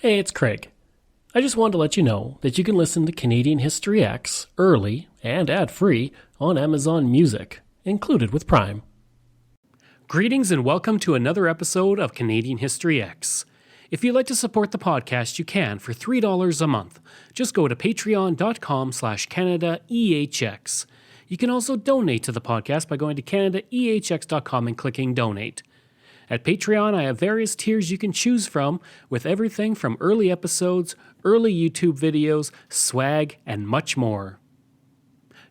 Hey, it's Craig. I just wanted to let you know that you can listen to Canadian History X early and ad-free on Amazon Music, included with Prime. Greetings and welcome to another episode of Canadian History X. If you'd like to support the podcast, you can for $3 a month. Just go to patreon.com/CanadaEHX. You can also donate to the podcast by going to CanadaEHX.com and clicking Donate. At Patreon, I have various tiers you can choose from, with everything from early episodes, early YouTube videos, swag, and much more.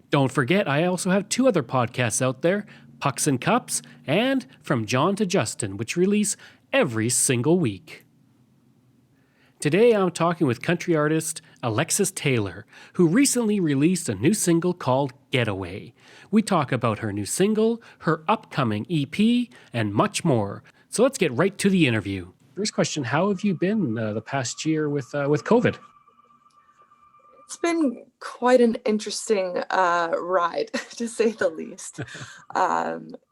Don't forget, I also have two other podcasts out there, Pucks and Cups and From John to Justin, which release every single week. Today I'm talking with country artist Alexis Taylor, who recently released a new single called Getaway. We talk about her new single, her upcoming EP, and much more. So let's get right to the interview. First question, how have you been the past year with COVID? It's been quite an interesting ride, to say the least.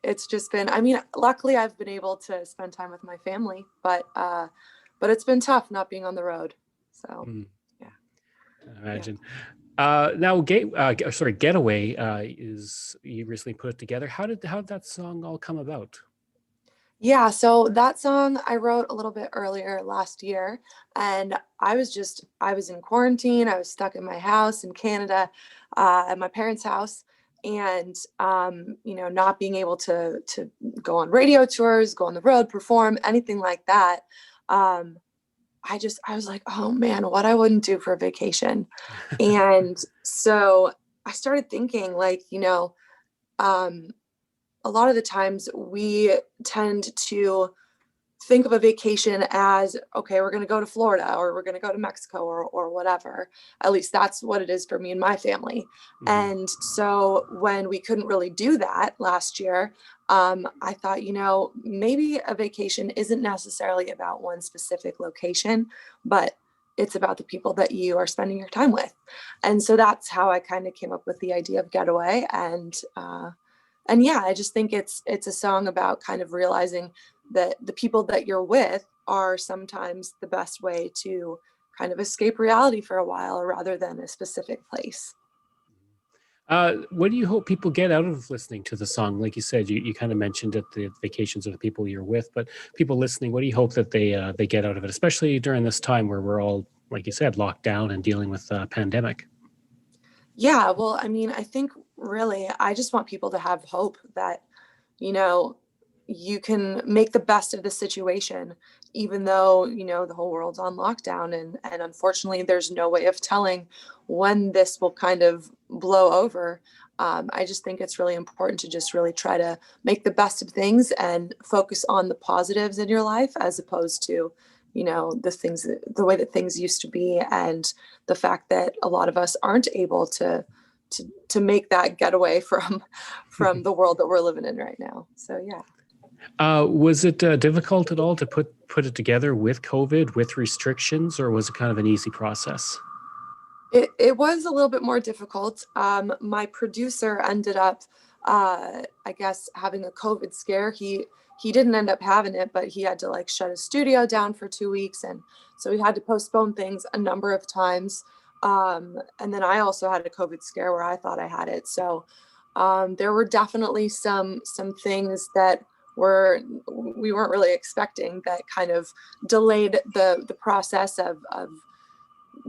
It's just been, luckily I've been able to spend time with my family, but it's been tough not being on the road. So, yeah. I imagine. Now, Getaway is you recently put it together. How did that song all come about? Yeah, so that song I wrote a little bit earlier last year, and I was in quarantine. I was stuck in my house in Canada, at my parents' house, and not being able to go on radio tours, go on the road, perform, anything like that. I was like, oh man, what I wouldn't do for a vacation. And so I started thinking a lot of the times we tend to think of a vacation as, okay, we're going to go to Florida or we're going to go to Mexico or whatever. At least that's what it is for me and my family. Mm-hmm. And so when we couldn't really do that last year, I thought, maybe a vacation isn't necessarily about one specific location, but it's about the people that you are spending your time with. And so that's how I kind of came up with the idea of Getaway. And yeah, I just think it's a song about kind of realizing that the people that you're with are sometimes the best way to kind of escape reality for a while rather than a specific place. What do you hope people get out of listening to the song? Like you said, you kind of mentioned it, the vacations of the people you're with, but people listening, what do you hope that they get out of it, especially during this time where we're all, like you said, locked down and dealing with a pandemic? Yeah, well, I think really, I just want people to have hope that, you can make the best of the situation, even though, the whole world's on lockdown. And unfortunately, there's no way of telling when this will kind of blow over. I just think it's really important to just really try to make the best of things and focus on the positives in your life as opposed to the way that things used to be, and the fact that a lot of us aren't able to make that getaway from the world that we're living in right now. So yeah. Was it difficult at all to put it together with COVID, with restrictions, or was it kind of an easy process? It was a little bit more difficult. My producer ended up, I guess, having a COVID scare. He didn't end up having it, but he had to shut his studio down for 2 weeks. And so he had to postpone things a number of times. And then I also had a COVID scare where I thought I had it. So there were definitely some things that we weren't really expecting that kind of delayed the process of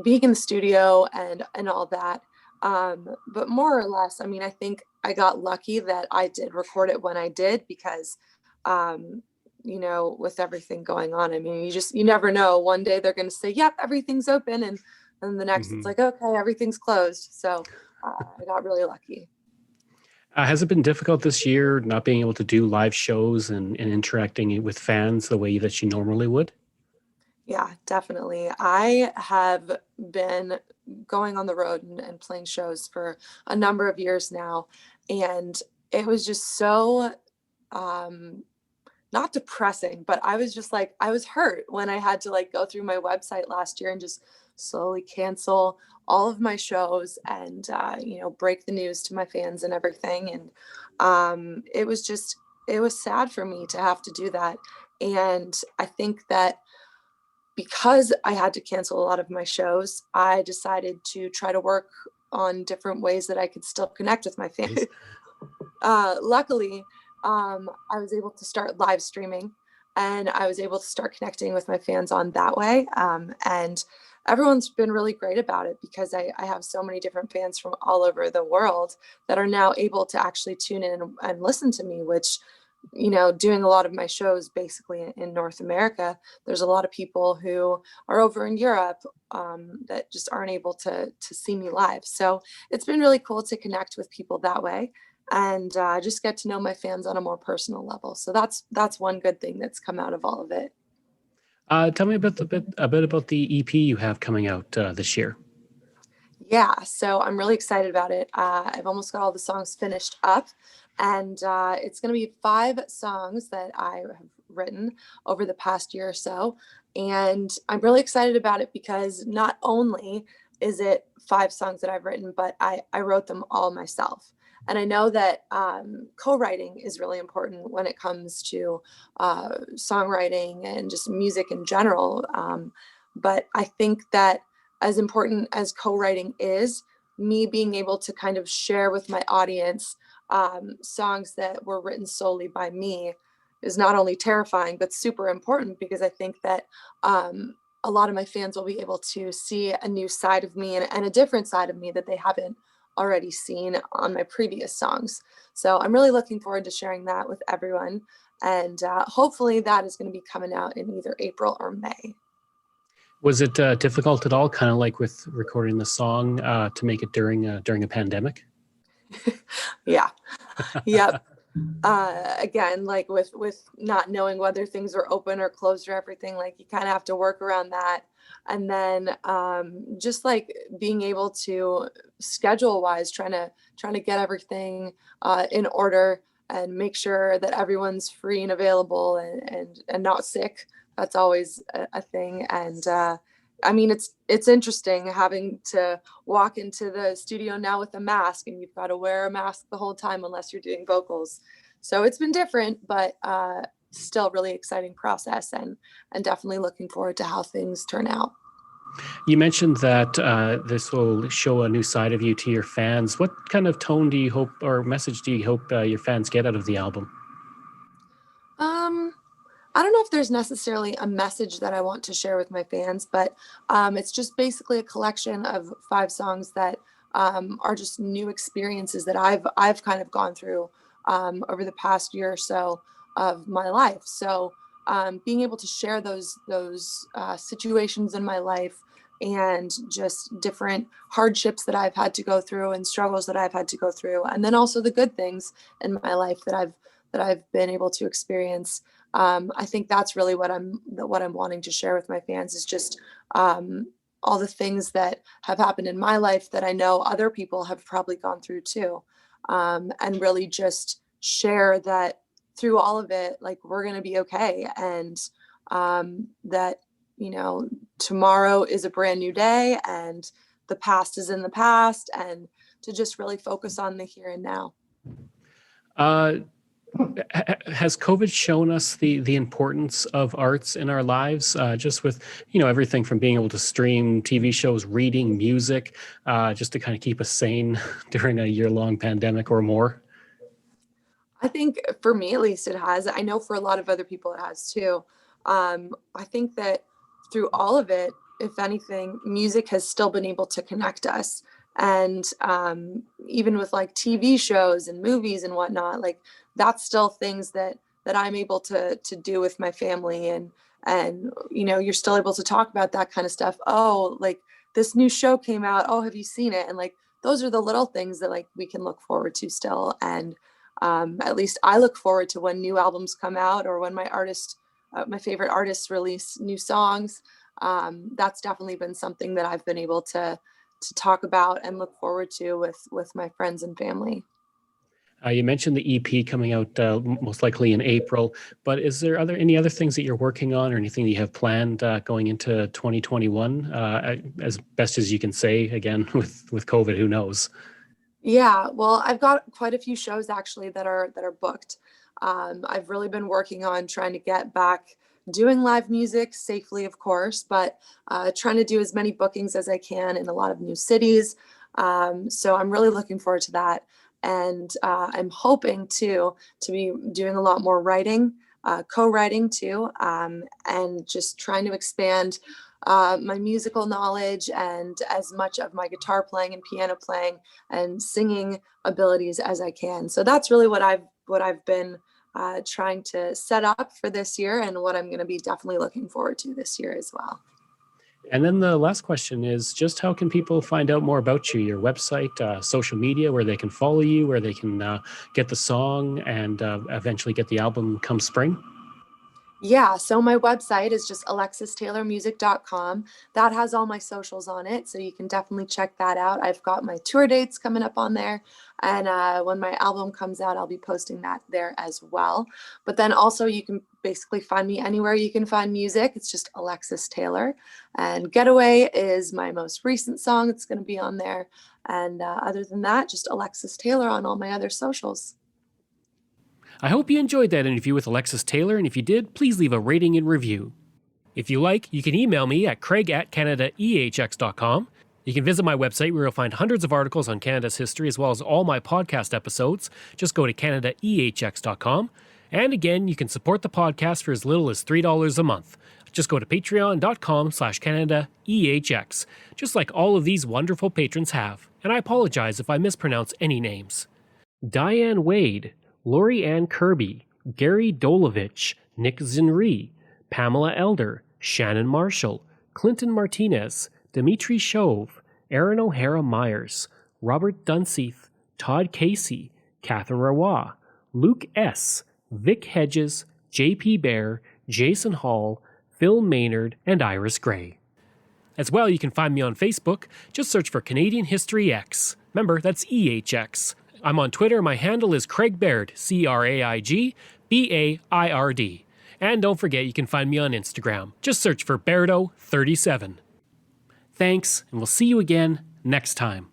being in the studio and all that. But more or less, I think I got lucky that I did record it when I did because with everything going on, you never know. One day they're going to say, yep, everything's open. And then the next It's like, okay, everything's closed. So I got really lucky. Has it been difficult this year not being able to do live shows and interacting with fans the way that you normally would? Yeah, definitely. I have been going on the road and playing shows for a number of years now. And it was just so not depressing, but I was just I was hurt when I had to go through my website last year and just slowly cancel all of my shows and break the news to my fans and everything. And it was sad for me to have to do that. And I think that because I had to cancel a lot of my shows, I decided to try to work on different ways that I could still connect with my fans. Luckily, I was able to start live streaming, and I was able to start connecting with my fans on that way. And everyone's been really great about it, because I have so many different fans from all over the world that are now able to actually tune in and listen to me, which, doing a lot of my shows basically in North America, there's a lot of people who are over in Europe that just aren't able to see me live. So it's been really cool to connect with people that way, and just get to know my fans on a more personal level. So that's one good thing that's come out of all of it. Tell me a bit about the EP you have coming out this year. Yeah, so I'm really excited about it. I've almost got all the songs finished up, and it's going to be 5 songs that I have written over the past year or so. And I'm really excited about it because not only is it 5 songs that I've written, but I wrote them all myself. And I know that co-writing is really important when it comes to songwriting and just music in general. But I think that as important as co-writing is, me being able to kind of share with my audience songs that were written solely by me is not only terrifying, but super important, because I think that a lot of my fans will be able to see a new side of me, and a different side of me that they haven't already seen on my previous songs. So I'm really looking forward to sharing that with everyone. And hopefully that is going to be coming out in either April or May. Was it difficult at all, kind of like with recording the song, to make it during a pandemic? Yeah. Yep. Again, like with not knowing whether things were open or closed or everything, like you kind of have to work around that. And then just like being able to schedule wise, trying to get everything in order and make sure that everyone's free and available and not sick. That's always a thing. And I mean, it's interesting having to walk into the studio now with a mask, and you've got to wear a mask the whole time unless you're doing vocals. So it's been different, but still really exciting process, and definitely looking forward to how things turn out. You mentioned that this will show a new side of you to your fans. What kind of tone do you hope, or message do you hope your fans get out of the album? Um, I don't know if there's necessarily a message that I want to share with my fans, but it's just basically a collection of 5 songs that are just new experiences that I've kind of gone through over the past year or so of my life. So being able to share those situations in my life, and just different hardships that I've had to go through and struggles that I've had to go through, and then also the good things in my life that I've been able to experience. I think that's really what I'm wanting to share with my fans, is just all the things that have happened in my life that I know other people have probably gone through too, and really just share that through all of it, like, we're gonna be okay, and that tomorrow is a brand new day, and the past is in the past, and to just really focus on the here and now. Uh, has COVID shown us the importance of arts in our lives? Just with everything from being able to stream TV shows, reading, music, just to kind of keep us sane during a year-long pandemic or more. I think for me, at least, it has. I know for a lot of other people it has too. I think that through all of it, if anything, music has still been able to connect us. And even with like TV shows and movies and whatnot, like, that's still things that I'm able to do with my family, and you're still able to talk about that kind of stuff. Oh, like, this new show came out. Oh, have you seen it? And like, those are the little things that, like, we can look forward to still. And at least I look forward to when new albums come out, or when my favorite artists release new songs. That's definitely been something that I've been able to talk about and look forward to with my friends and family. You mentioned the EP coming out most likely in April, but is there any other things that you're working on, or anything that you have planned going into 2021? As best as you can say, again, with COVID, who knows? Yeah, well, I've got quite a few shows actually that are booked. I've really been working on trying to get back doing live music safely, of course, but trying to do as many bookings as I can in a lot of new cities. So I'm really looking forward to that. And I'm hoping to be doing a lot more writing, co-writing too, and just trying to expand my musical knowledge and as much of my guitar playing and piano playing and singing abilities as I can. So that's really what I've been trying to set up for this year, and what I'm going to be definitely looking forward to this year as well. And then the last question is just how can people find out more about you, your website, social media, where they can follow you, where they can get the song and eventually get the album come spring? Yeah, so my website is just alexistaylormusic.com. That has all my socials on it, so you can definitely check that out. I've got my tour dates coming up on there, and when my album comes out, I'll be posting that there as well. But then also you can basically find me anywhere you can find music. It's just Alexis Taylor. And Getaway is my most recent song. It's going to be on there. And other than that, just Alexis Taylor on all my other socials. I hope you enjoyed that interview with Alexis Taylor, and if you did, please leave a rating and review. If you like, you can email me at craig@canadaehx.com. You can visit my website where you'll find hundreds of articles on Canada's history as well as all my podcast episodes. Just go to canadaehx.com. And again, you can support the podcast for as little as $3 a month. Just go to patreon.com/CanadaEHX, just like all of these wonderful patrons have. And I apologize if I mispronounce any names. Diane Wade, Lori Ann Kirby, Gary Dolovich, Nick Zinri, Pamela Elder, Shannon Marshall, Clinton Martinez, Dimitri Chauve, Aaron O'Hara Myers, Robert Dunseith, Todd Casey, Catherine Rawa, Luke S., Vic Hedges, J.P. Bear, Jason Hall, Phil Maynard, and Iris Gray. As well, you can find me on Facebook. Just search for Canadian History X. Remember, that's EHX. I'm on Twitter. My handle is Craig Baird, CraigBaird. And don't forget, you can find me on Instagram. Just search for Bairdo37. Thanks, and we'll see you again next time.